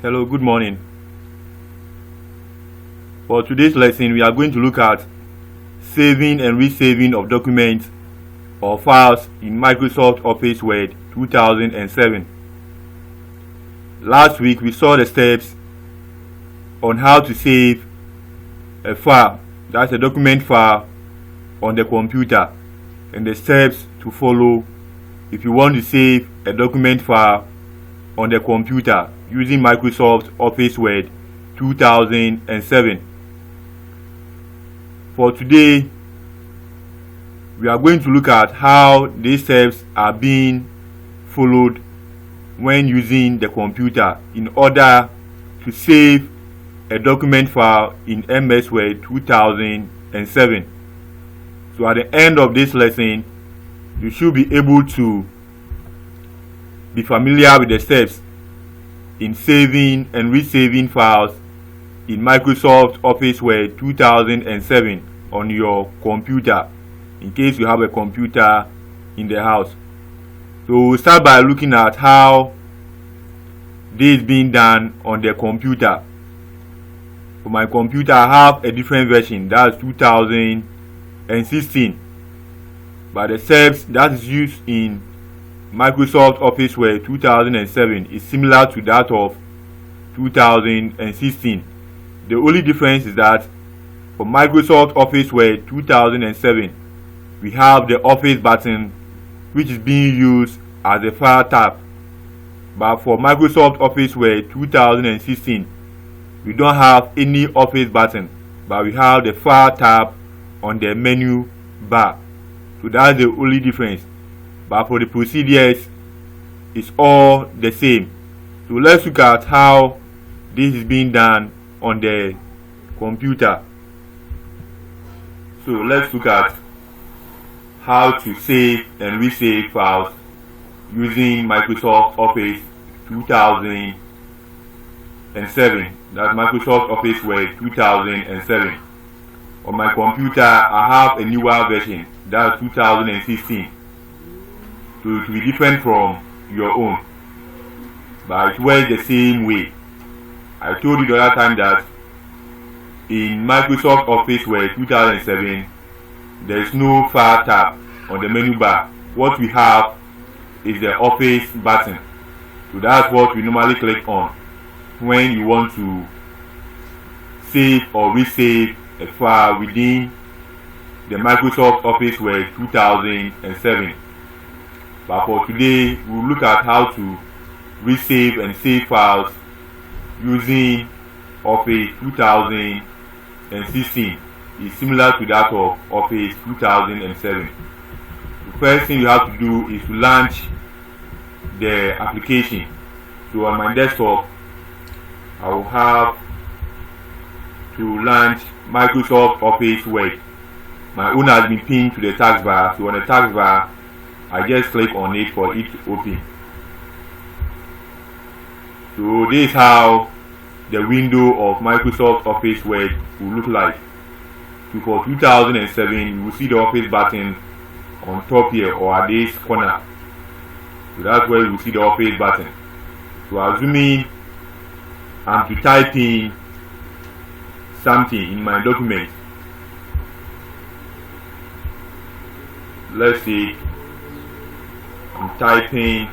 Hello, good morning. For today's lesson, we are going to look at saving and resaving of documents or files in Microsoft Office Word 2007. Last week, we saw the steps on how to save a file, that's a document file, on the computer, and the steps to follow if you want to save a document file on the computer using Microsoft Office Word 2007. For today, we are going to look at how these steps are being followed when using the computer in order to save a document file in MS Word 2007. So at the end of this lesson, you should be able to be familiar with the steps in saving and resaving files in Microsoft Office Word 2007 on your computer, in case you have a computer in the house. So we'll start by looking at how this is being done on the computer. For my computer, I have a different version, that's 2016. But the steps that is used in Microsoft Office Word 2007 is similar to that of 2016. The only difference is that for Microsoft Office Word 2007, we have the Office button, which is being used as a file tab. But for Microsoft Office Word 2016, we don't have any Office button, but we have the file tab on the menu bar. So that's the only difference. But for the procedures, it's all the same. So let's look at how this is being done on the computer. So let's look at how to save and resave files using Microsoft Office 2007. That's Microsoft Office Word 2007. On my computer, I have a newer version, that's 2016. So it will be different from your own, but it works the same way. I told you the other time that in Microsoft Office Word 2007, there is no file tab on the menu bar. What we have is the Office button. So that's what we normally click on when you want to save or resave a file within the Microsoft Office Word 2007. But for today, we'll look at how to resave and save files using Office 2016. It's similar to that of Office 2007. The first thing you have to do is to launch the application. So on my desktop, I will have to launch Microsoft Office Word. My own has been pinned to the taskbar. So on the taskbar, I just click on it for it to open. So this is how the window of Microsoft Office Word will look like. So for 2007, you will see the Office button on top here or at this corner. So that's where you will see the Office button. So assuming I'm to type in something in my document, let's see, I'm typing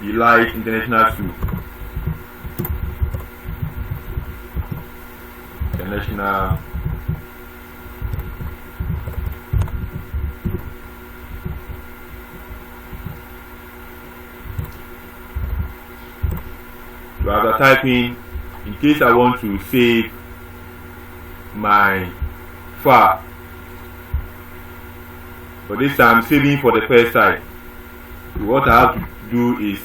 Delight International School. International So after typing, in case I want to save my file, for this I'm saving for the first time. So what I have to do is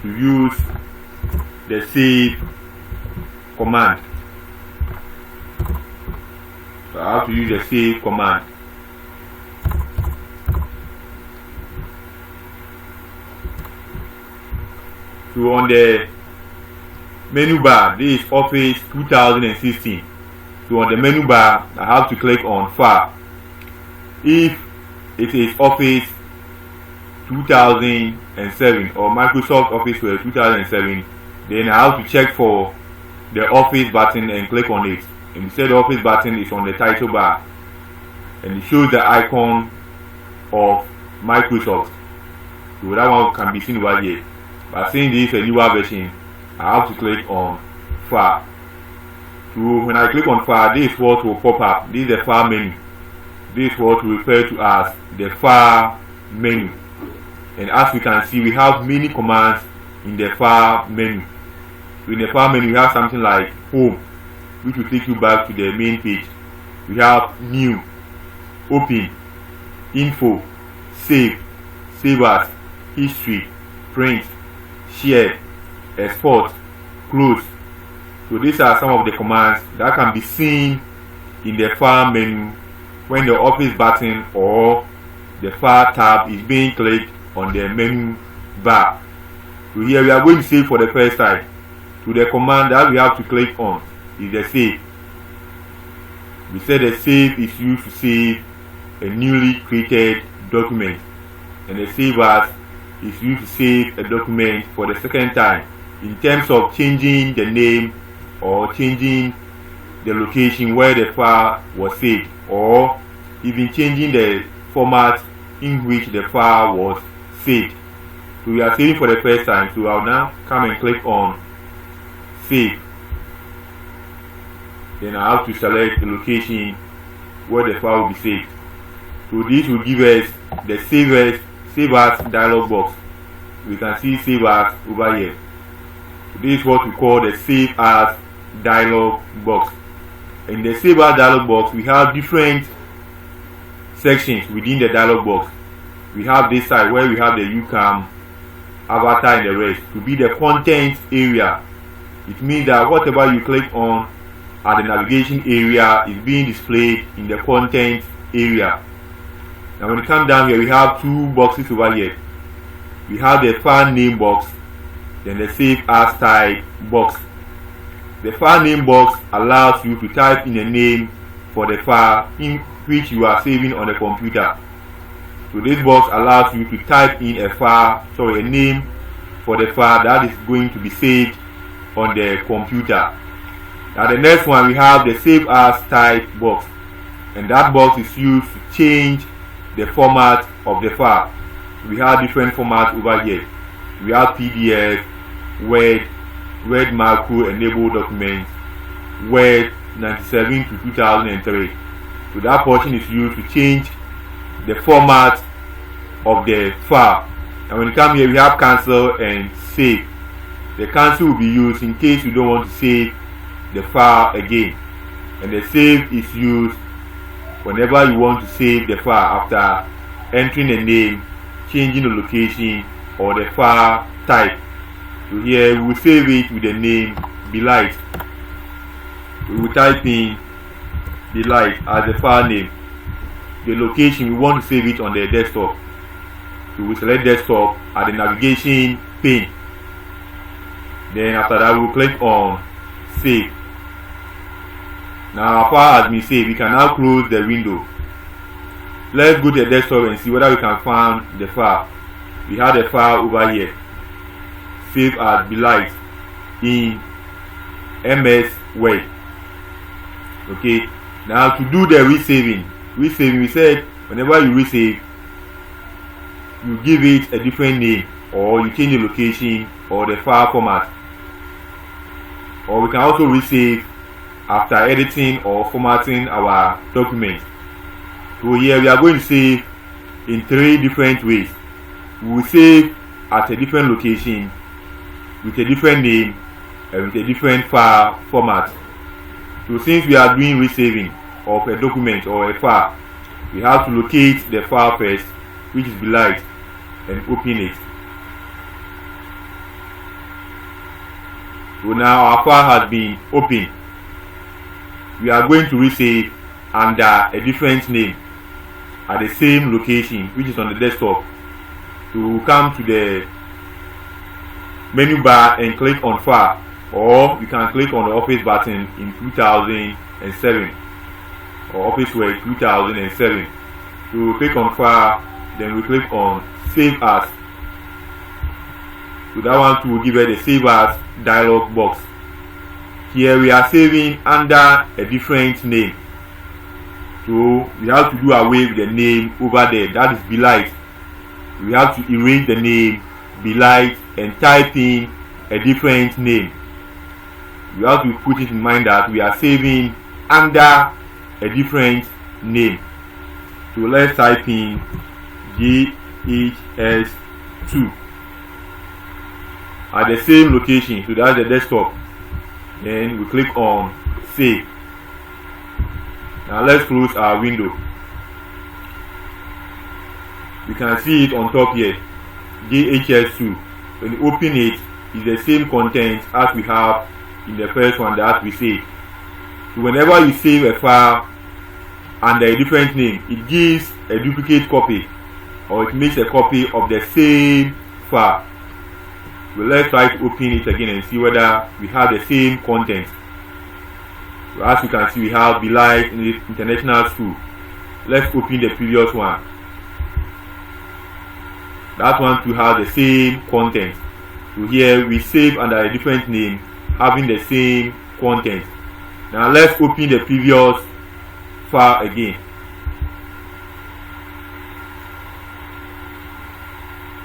to use the save command. So I have to use the save command. So on the menu bar, this is Office 2016. So on the menu bar, I have to click on File. If it is Office 2007, 2007 or Microsoft Office Word 2007, then I have to check for the Office button and click on it. And we say the Office button is on the title bar, and it shows the icon of Microsoft. So that one can be seen over here. But since this is a newer version, I have to click on File. So when I click on File, this is what will pop up. This is the File menu. This is what we refer to as the File menu. And as we can see, we have many commands in the File menu. So in the File menu, we have something like Home, which will take you back to the main page. We have New, Open, Info, Save, Save As, History, Print, Share, Export, Close. So these are some of the commands that can be seen in the File menu when the Office button or the File tab is being clicked on the menu bar. So here we are going to save for the first time. So the command that we have to click on is the Save. We said the Save is used to save a newly created document, and the Save As is used to save a document for the second time in terms of changing the name or changing the location where the file was saved, or even changing the format in which the file was saved. So we are saving for the first time, so I'll now come and click on Save. Then I have to select the location where the file will be saved. So this will give us the Save As dialog box. We can see Save As over here. So this is what we call the Save As dialog box. In the Save As dialog box, we have different sections within the dialog box. We have this side where we have the UCAM, avatar, and the rest to be the content area. It means that whatever you click on at the navigation area is being displayed in the content area. Now when you come down here, we have two boxes over here. We have the file name box, then the Save As type box. The file name box allows you to type in a name for the file in which you are saving on the computer. So this box allows you to type in a name for the file that is going to be saved on the computer. Now the next one, we have the Save As type box, and that box is used to change the format of the file. We have different formats over here. We have PDF, Word macro enabled documents, Word 97 to 2003. So that portion is used to change the format of the file. And when you come here, we have Cancel and Save. The cancel will be used in case you don't want to save the file again, and the Save is used whenever you want to save the file after entering the name, changing the location, or the file type. So here we will save it with the name Delight. We will type in Delight as the file name. The location, we want to save it on the desktop. So we select desktop at the navigation pane. Then after that, we will click on Save. Now our file has been saved. We can now close the window. Let's go to the desktop and see whether we can find the file. We have the file over here, Save As Delight in MS Word. Okay. Now to do the resaving, we said whenever you resave, you give it a different name, or you change the location or the file format. Or we can also resave after editing or formatting our document. So here we are going to save in 3 different ways. We will save at a different location, with a different name, and with a different file format. So since we are doing resaving of a document or a file, we have to locate the file first, which is Delight, and open it. So now our file has been opened. We are going to resave under a different name at the same location, which is on the desktop. So we'll come to the menu bar and click on File, or you can click on the Office button in 2007 or Office Word 2007. So we'll click on File, then we click on Save As. So that one too will give us the save as dialog box. Here we are saving under a different name. So we have to do away with the name over there, that is Belight. We have to erase the name Belight and type in a different name. You have to put it in mind that we are saving under a different name. So let's type in GHS2 at the same location, so that's the desktop. Then we click on save. Now let's close our window. You can see it on top here, GHS2. When you open it, it's the same content as we have in the first one that we saved. So whenever you save a file under a different name, it gives a duplicate copy, or it makes a copy of the same file. So let's try to open it again and see whether we have the same content. So as you can see, we have Belight International School. Let's open the previous one. That one too has the same content. So here we save under a different name, having the same content. Now let's open the previous file again.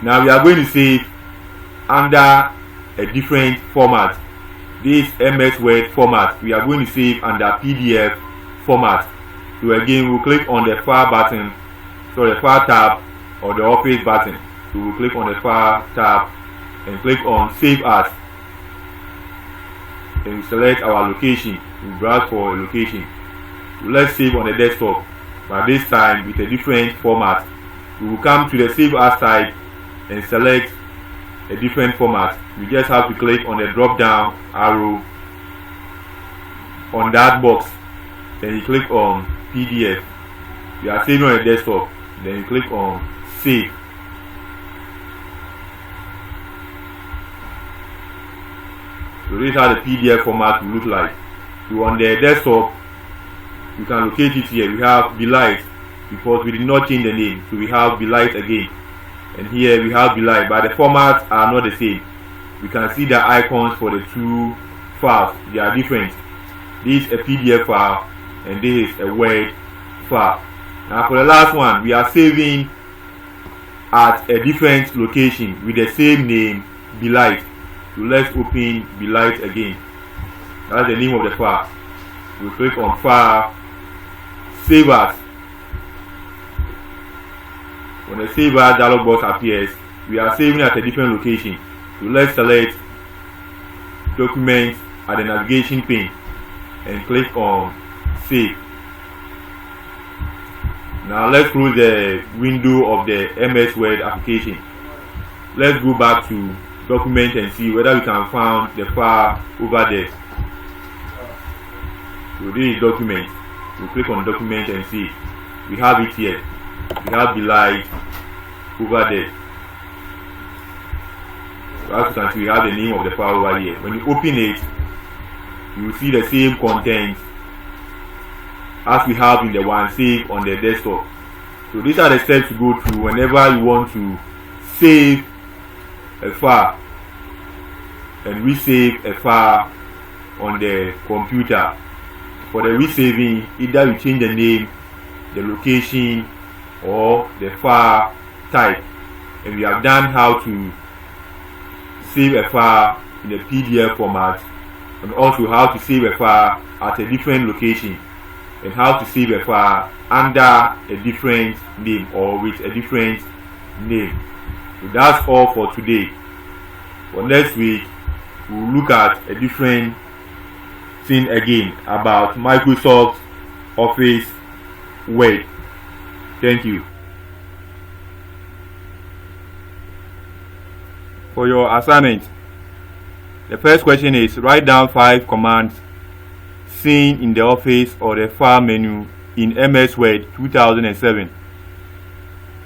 Now we are going to save under a different format. This MS Word format, we are going to save under PDF format. So again, we'll click on the file button, so the file tab, or the Office button. So we'll click on the file tab and click on Save As. Then we select our location. We browse for a location. So let's save on the desktop, but this time with a different format. We will come to the Save As side and select a different format. We just have to click on the drop down arrow on that box, then you click on PDF. We are saving on the desktop, then you click on Save. So this is how the PDF format will look like. So on the desktop, you can locate it here. We have Belight, because we did not change the name, so we have Belight again. And here we have Belight, but the formats are not the same. We can see the icons for the two files, they are different. This is a PDF file and this is a Word file. Now for the last one, we are saving at a different location with the same name, Belight. So let's open Belight again. That's the name of the file. We click on File, Save As. When the Save As dialog box appears, we are saving at a different location. So let's select Documents at the navigation pane and click on Save. Now let's close the window of the MS Word application. Let's go back to Document and see whether we can find the file over there. So this is Document. We'll click on Document and see. We have it here. We have Belight over there. So as you can see, we have the name of the file over here. When you open it, you will see the same content as we have in the one saved on the desktop. So these are the steps to go through whenever you want to save a file and resave a file on the computer. For the resaving, either you change the name, the location, or the file type. And we have done how to save a file in a PDF format, and also how to save a file at a different location, and how to save a file under a different name or with a different name. So that's all for today. For next week, we'll look at a different thing again about Microsoft Office Word. Thank you. For your assignment, the first question is write down 5 commands seen in the Office or the File menu in MS Word 2007.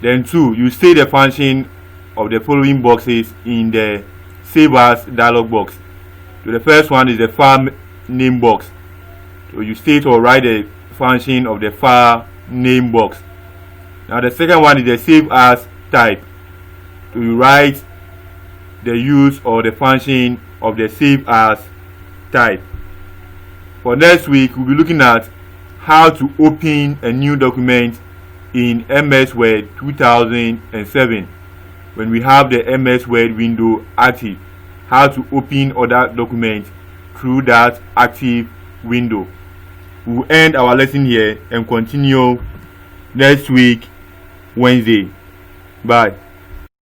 Then 2, you state the function of the following boxes in the Save As dialog box. So the first one is the file name box. So you state or write the function of the file name box. Now the second one is the Save As type. So you write the use or the function of the save as type. For next week, we'll be looking at how to open a new document in MS Word 2007 when we have the MS Word window active. How to open other documents through that active window. We'll end our lesson here and continue next week, Wednesday. Bye.